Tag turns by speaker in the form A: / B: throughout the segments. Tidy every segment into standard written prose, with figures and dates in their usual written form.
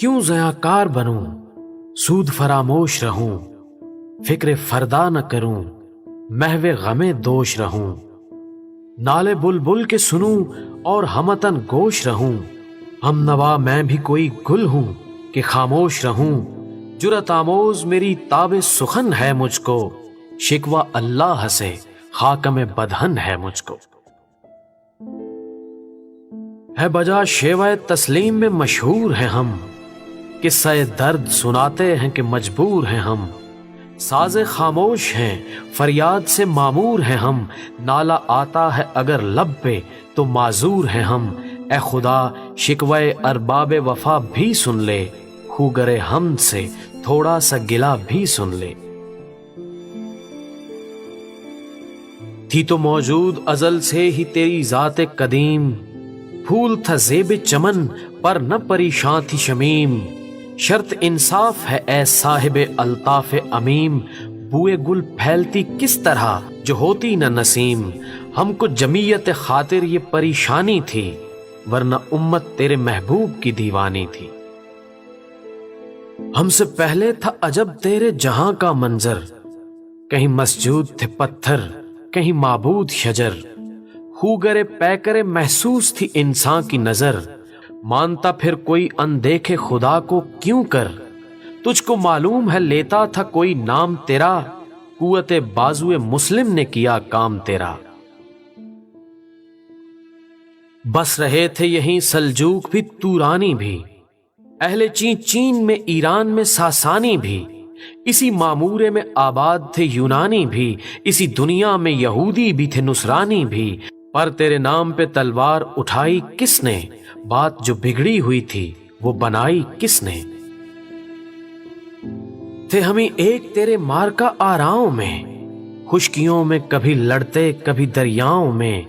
A: کیوں ضیاءکار بنوں، سود فراموش رہوں، فکر فردا نہ کروں، محو غم دوش رہوں، نالے بلبل کے سنوں اور ہمتن گوش رہوں، ہم نوا میں بھی کوئی گل ہوں کہ خاموش رہوں، جرأت آموز میری تاب سخن ہے مجھ کو، شکوہ اللہ سے خاکم بدہن ہے مجھ کو۔ ہے بجا شیوہ تسلیم میں مشہور ہیں ہم، قصہ درد سناتے ہیں کہ مجبور ہیں ہم، ساز خاموش ہیں فریاد سے معمور ہیں ہم، نالہ آتا ہے اگر لب پہ تو معذور ہیں ہم، اے خدا شکوہ ارباب وفا بھی سن لے، خوگر ہم سے تھوڑا سا گلہ بھی سن لے۔ تھی تو موجود ازل سے ہی تیری ذات قدیم، پھول تھا زیب چمن پر نہ پریشاں تھی شمیم، شرط انصاف ہے اے صاحب الطاف امیم، بوئے گل پھیلتی کس طرح جو ہوتی نہ نسیم، ہم کو جمعیت خاطر یہ پریشانی تھی، ورنہ امت تیرے محبوب کی دیوانی تھی۔ ہم سے پہلے تھا عجب تیرے جہاں کا منظر، کہیں مسجود تھے پتھر کہیں معبود شجر، خوگر پیکر محسوس تھی انسان کی نظر، مانتا پھر کوئی اندیکھے خدا کو کیوں کر، تجھ کو معلوم ہے لیتا تھا کوئی نام تیرا، قوت بازوئے مسلم نے کیا کام تیرا۔ بس رہے تھے یہیں سلجوق بھی تورانی بھی، اہل چین میں ایران میں ساسانی بھی، اسی معمورے میں آباد تھے یونانی بھی، اسی دنیا میں یہودی بھی تھے نصرانی بھی، پر تیرے نام پہ تلوار اٹھائی کس نے، بات جو بگڑی ہوئی تھی وہ بنائی کس نے۔ تھے ہمیں ایک تیرے مارکا آراؤں میں، خشکیوں میں کبھی لڑتے کبھی دریاؤں میں،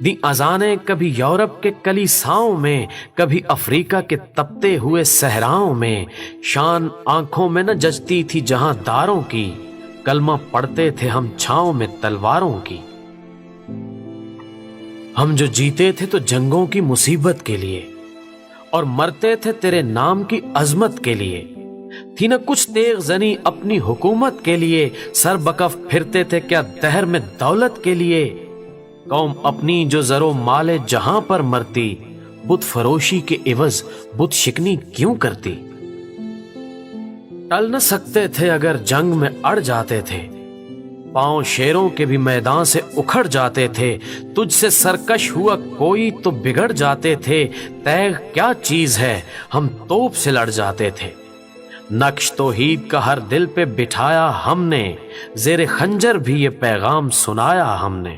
A: دی اذانیں کبھی یورپ کے کلیساؤں میں، کبھی افریقہ کے تپتے ہوئے صحراؤں میں، شان آنکھوں میں نہ جچتی تھی جہاں داروں کی، کلمہ پڑھتے تھے ہم چھاؤں میں تلواروں کی۔ ہم جو جیتے تھے تو جنگوں کی مصیبت کے لیے، اور مرتے تھے تیرے نام کی عظمت کے لیے، تھی نہ کچھ تیغ زنی اپنی حکومت کے لیے، سر بکف پھرتے تھے کیا دہر میں دولت کے لیے، قوم اپنی جو زر و مال جہاں پر مرتی، بت فروشی کے عوض بت شکنی کیوں کرتی۔ ٹل نہ سکتے تھے اگر جنگ میں اڑ جاتے تھے، پاؤں شیروں کے بھی میدان سے اکھڑ جاتے تھے، تجھ سے سرکش ہوا کوئی تو بگڑ جاتے تھے، تیغ کیا چیز ہے ہم توپ سے لڑ جاتے تھے، نقش توحید کا ہر دل پہ بٹھایا ہم نے، زیر خنجر بھی یہ پیغام سنایا ہم نے۔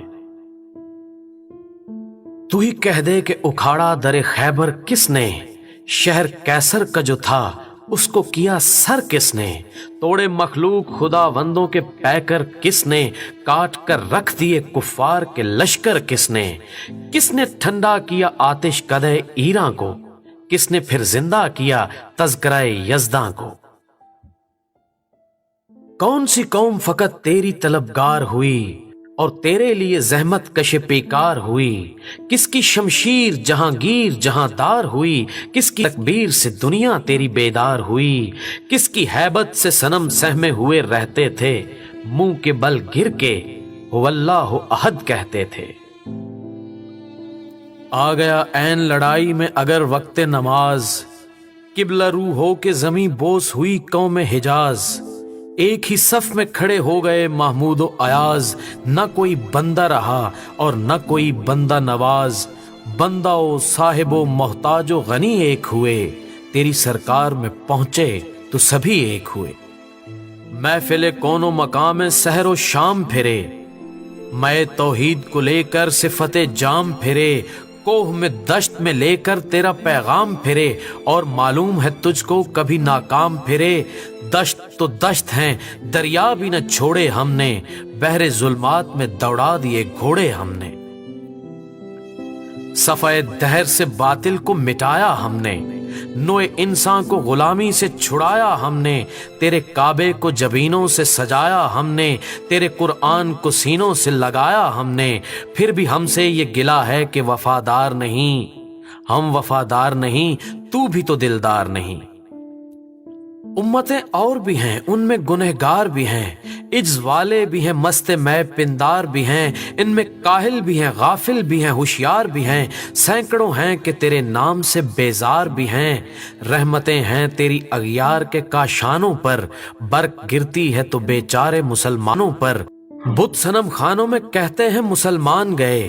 A: تو ہی کہہ دے کہ اکھاڑا در خیبر کس نے، شہر کیسر کا جو تھا اس کو کیا سر کس نے، توڑے مخلوق خدا بندوں کے پیکر کس نے، کاٹ کر رکھ دیے کفار کے لشکر کس نے ٹھنڈا کیا آتش قدح ایراں کو، کس نے پھر زندہ کیا تذکرہ یزداں کو۔ کون سی قوم فقط تیری طلبگار ہوئی اور تیرے لیے زحمت کش پیکار ہوئی، کس کی شمشیر جہانگیر جہاں دار ہوئی، کس کی تکبیر سے دنیا تیری بیدار ہوئی، کس کی ہیبت سے صنم سہمے ہوئے رہتے تھے، منہ کے بل گر کے هو اللہ احد کہتے تھے۔ آ گیا عین لڑائی میں اگر وقت نماز، قبلہ رو ہو کے زمیں بوس ہوئی قوم حجاز، ایک ہی صف میں کھڑے ہو گئے محمود و ایاز، نہ کوئی بندہ رہا اور نہ کوئی بندہ نواز، بندہ و صاحب و محتاج و غنی ایک ہوئے، تیری سرکار میں پہنچے تو سبھی ایک ہوئے۔ محفل کون و مقام سحر و شام پھرے، میں توحید کو لے کر صفت جام پھرے، کوہ میں دشت میں لے کر تیرا پیغام پھرے، اور معلوم ہے تجھ کو کبھی ناکام پھرے، دشت تو دشت ہیں دریا بھی نہ چھوڑے ہم نے، بحر ظلمات میں دوڑا دیے گھوڑے ہم نے، صفحہ دہر سے باطل کو مٹایا ہم نے، نوع انسان کو غلامی سے چھڑایا ہم نے، تیرے کعبے کو جبینوں سے سجایا ہم نے، تیرے قرآن کو سینوں سے لگایا ہم نے، پھر بھی ہم سے یہ گلہ ہے کہ وفادار نہیں، ہم وفادار نہیں تو بھی تو دلدار نہیں۔ उम्मतें और भी हैं, उनमें गुनहगार भी हैं, इज्ज वाले भी हैं, मस्त मै पिंदार भी हैं, इनमें काहिल भी हैं, गाफिल भी हैं, होशियार भी हैं, सैकड़ों हैं कि तेरे नाम से बेजार भी हैं। रहमतें हैं तेरी अगियार के काशानों पर, बर्क गिरती है तो बेचारे मुसलमानों पर। बुत सनम खानों में कहते हैं मुसलमान गए,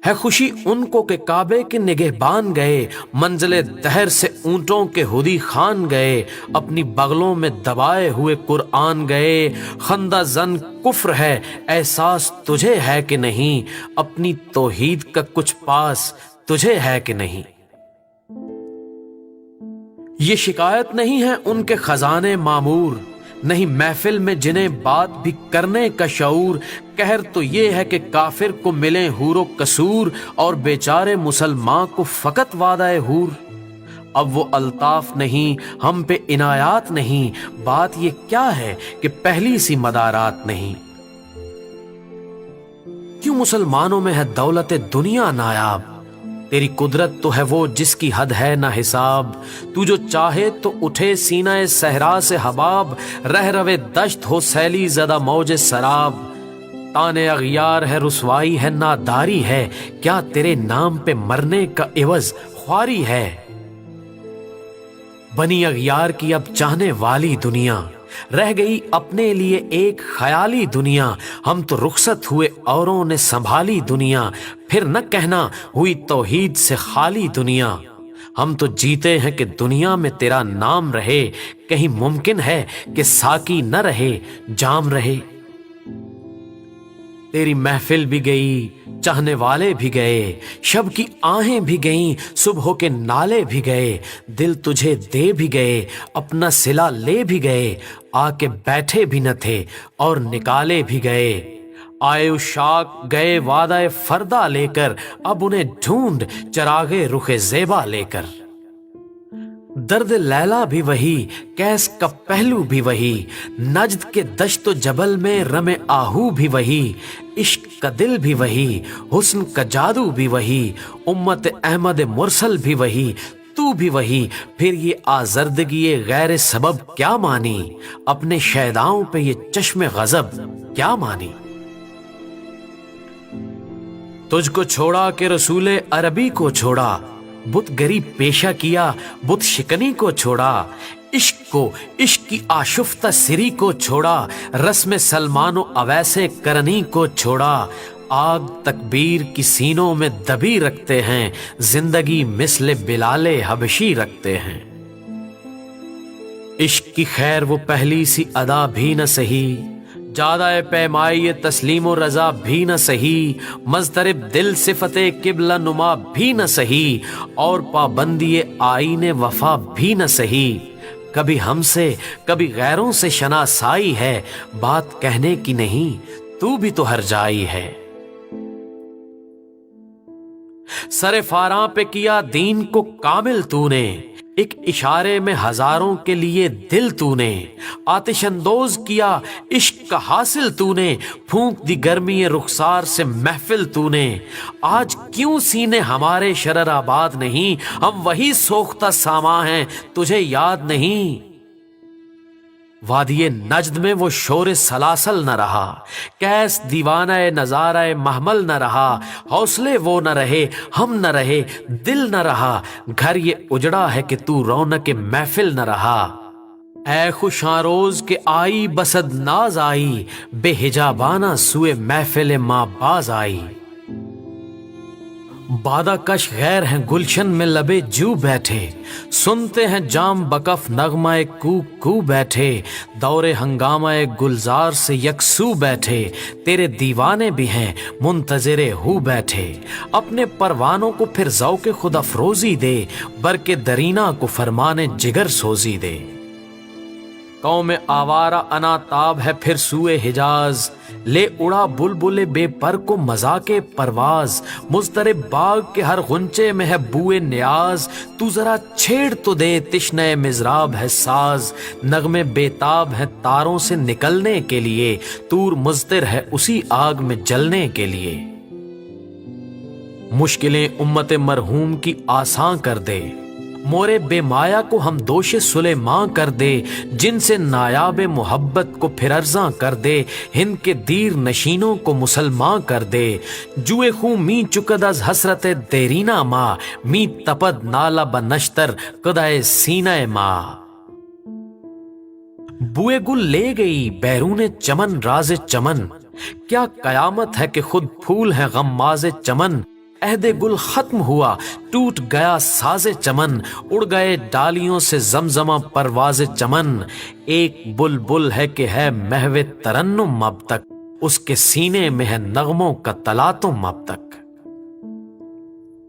A: है खुशी उनको के काबे के निगहबान गए। मंजिले दहर से ऊंटों के हुदी खान गए, अपनी बगलों में दबाए हुए कुरआन गए। खंदा जन कुफ्र है एहसास तुझे है कि नहीं, अपनी तौहीद का कुछ पास तुझे है कि नहीं। ये शिकायत नहीं है उनके खजाने मामूर, नहीं महफिल में जिन्हें बात भी करने का शऊर। कहर तो ये है कि काफिर को मिले हूरो कसूर, और बेचारे मुसलमान को फकत वादाए हूर। अब वो अल्ताफ नहीं, हम पे इनायात नहीं, बात ये क्या है कि पहली सी मदारात नहीं। क्यों मुसलमानों में है दौलत दुनिया नायाब, तेरी कुदरत तो है वो जिसकी हद है ना हिसाब। तू जो चाहे तो उठे सीना सहरा से हबाब, रह रवे दश्त हो सैली ज़दा मौज सराब। ताने अगियार है रुसवाई है नादारी है, क्या तेरे नाम पे मरने का इवज ख्वारी है। बनी अगियार की अब चाहने वाली दुनिया, रह गई अपने लिए एक ख्याली दुनिया। हम तो रुखसत हुए औरों ने संभाली दुनिया, फिर न कहना हुई तौहीद से खाली दुनिया। हम तो जीते हैं कि दुनिया में तेरा नाम रहे, कहीं मुमकिन है कि साकी न रहे जाम रहे। तेरी महफिल भी गई, चाहने वाले भी गए, शब की आहें भी गईं, सुबह के नाले भी गए। दिल तुझे दे भी गए, अपना सिला ले भी गए, आके बैठे भी न थे और निकाले भी गए। आए उशाक गए वादा फरदा लेकर, अब उन्हें ढूंढ चरागे रुखे ज़ेबा लेकर। दर्द लैला भी वही, कैस का पहलू भी वही, नज्द के दश्त जबल में रमे आहू भी वही। इश्क का दिल भी वही, हुस्न का जादू भी वही, उम्मत अहमद मुरसल भी वही, तू भी वही। फिर ये आजर्दगी गैर सबब क्या मानी, अपने शैदाओं पे ये चश्मे गजब क्या मानी। तुझको छोड़ा के रसूले अरबी को छोड़ा, बुत गरीब पेशा किया, बुत शिकनी को छोड़ा। इश्क को, इश्क की आशुफ्ता सिरी को छोड़ा, रस्म सलमानो अवैसे करनी को छोड़ा। आग तकबीर की सीनों में दबी रखते हैं, जिंदगी मिस्ले बिलाले हबशी रखते हैं। इश्क की खैर वो पहली सी अदा भी न सही, ज्यादा पैमाई तस्लीम व रजा भी न सही। मजदरिब दिल सिफते किबला नुमा भी न सही, और पाबंदी आईने वफा भी न सही। कभी हमसे कभी गैरों से शनासाई है, बात कहने की नहीं तू भी तो हर जाई है। सरे फारां पे किया दीन को कामिल तूने, एक इशारे में हजारों के लिए दिल तूने। आतिशंदोज किया इश्क का हासिल तूने, फूंक दी गर्मी रुखसार से महफिल तूने। आज क्यों सीने हमारे शरर आबाद नहीं, हम वही सोख्ता सामा हैं तुझे याद नहीं। वादिये नज्द में वो शोर सलासल न रहा, कैस दीवाना नजारा महमल न रहा। हौसले वो न रहे, हम न रहे, दिल न रहा, घर ये उजड़ा है कि तू रौनक महफिल न रहा। ऐ खुशां रोज के आई बसद नाज आई, बेहिजाबाना सुए महफिल माँ बाज आई। बादा कश गैर हैं गुलशन में लबे जू बैठे, सुनते हैं जाम बकफ नगमाए कू कू बैठे। दौरे हंगामाए गुलजार से यकसू बैठे, तेरे दीवाने भी हैं मुंतजरे हु बैठे। अपने परवानों को फिर ज़ौक़े खुद अफरोज़ी दे, बरके दरीना को फरमाने जिगर सोजी दे। कौम आवारा अनाताब है फिर सूए हिजाज, ले उड़ा बुलबुले बेपर को मजाके परवाज। मुज़तरिब बाग के हर गुंचे में है बुए न्याज, तू जरा छेड़ तो दे तिश्ने मिज़राब है साज। नगमे बेताब है तारों से निकलने के लिए, तूर मुज़तिर है उसी आग में जलने के लिए। मुश्किलें उम्मत मरहूम की आसान कर दे, मोरे बेमाया को हम दोषे सुलेमां कर दे, जिनसे नायाब मोहब्बत को फिर अर्जा कर दे, हिंद के दीर नशीनों को मुसलमान कर दे। जुए खूं मी चुकद अज हसरत देरीना माँ, मी तपद नाला बनश्तर कदाए सीना माँ। बुए गुल ले गई बैरूने चमन राजे चमन, क्या कयामत है कि खुद फूल है गम्माज़े चमन। अहदे गुल खत्म हुआ टूट गया साजे चमन, उड़ गए डालियों से जमजमा परवाज़े चमन। एक बुलबुल है कि है महवे तरन्नुम अब तक, उसके सीने में है नगमों का तलातुम अब तक।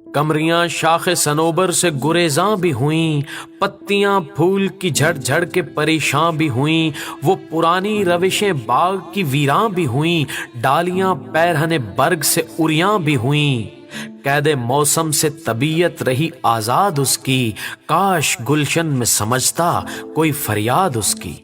A: कमरियां शाखे सनोबर से गुरेजां भी हुईं, पत्तियां फूल की झड़ झड़ के परेशान भी हुईं। वो पुरानी रविशें बाग की वीरां भी हुईं, डालियां पैरहने बर्ग से उरियां भी हुईं। कैदे मौसम से तबीयत रही आजाद उसकी, काश गुलशन में समझता कोई फरियाद उसकी।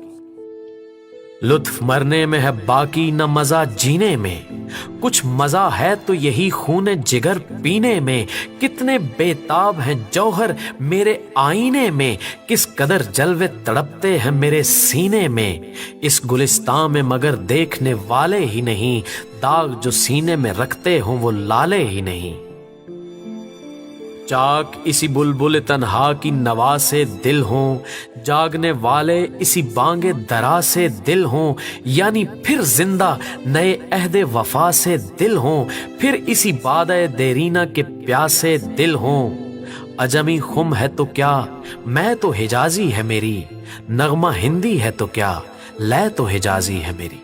A: लुत्फ मरने में है बाकी न मजा जीने में, कुछ मजा है तो यही खून जिगर पीने में। कितने बेताब हैं जौहर मेरे आईने में, किस कदर जलवे तड़पते हैं मेरे सीने में। इस गुलिस्तान में मगर देखने वाले ही नहीं, दाग जो सीने में रखते हों वो लाले ही नहीं। चाक इसी बुलबुल तन्हा की नवा से दिल हों, जागने वाले इसी बांगे दरा से दिल हों। यानी फिर जिंदा नए अहदे वफा से दिल हों, फिर इसी बादे देरीना के प्यासे दिल हों। अजमी खुम है तो क्या मैं तो हिजाजी है मेरी, नगमा हिंदी है तो क्या लय तो हिजाजी है मेरी।